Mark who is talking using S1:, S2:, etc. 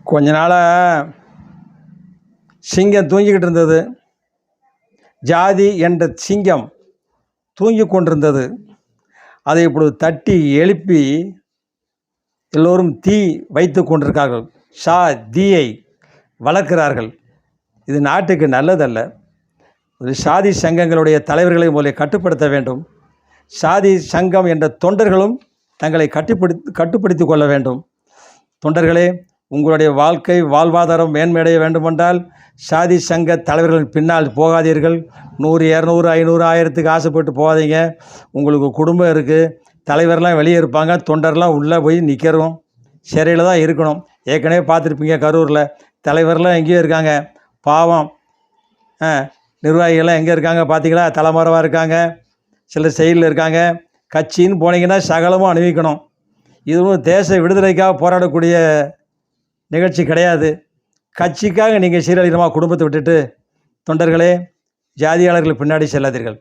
S1: கொஞ்ச நாளாக சிங்கம் தூங்கிக்கிட்டு இருந்தது. ஜாதி என்ற சிங்கம் தூங்கி கொண்டிருந்தது. அதை இப்பொழுது தட்டி எழுப்பி எல்லோரும் தீ வைத்து கொண்டிருக்கார்கள். தீயை வளர்க்கிறார்கள். இது நாட்டுக்கு நல்லதல்ல. சாதி சங்கங்களுடைய தலைவர்களை முதலில் கட்டுப்படுத்த வேண்டும். சாதி சங்கம் என்ற தொண்டர்களும் தங்களை கட்டுப்படுத்தி கொள்ள வேண்டும். தொண்டர்களே, உங்களுடைய வாழ்வாதாரம் மேன்மையடைய வேண்டுமென்றால் சாதி சங்க தலைவர்களின் பின்னால் போகாதீர்கள். 100, 200, 500, 1000க்கு ஆசைப்பட்டு போகாதீங்க. உங்களுக்கு குடும்பம் இருக்குது, தலைவர்லாம் வெளியே இருப்பாங்க, தொண்டர்லாம் உள்ளே போய் நிற்கிறோம், சிறையில் தான் இருக்கணும். ஏற்கனவே பார்த்துருப்பீங்க, கரூரில் தலைவர்லாம் எங்கேயோ இருக்காங்க, பாவம். நிர்வாகிகள்லாம் எங்கே இருக்காங்க பார்த்தீங்களா? தலைமறைவாக இருக்காங்க, சிலர் செயலில் இருக்காங்க. கட்சின்னு போனீங்கன்னா சகலமும் அணிவிக்கணும். இதுவும் தேச விடுதலைக்காக போராடக்கூடிய நிகழ்ச்சி கிடையாது. கட்சிக்காக நீங்கள் சீரழிதமாக குடும்பத்தை விட்டுட்டு தொண்டர்களே, ஜாதியாளர்கள் பின்னாடி செல்லாதீர்கள்.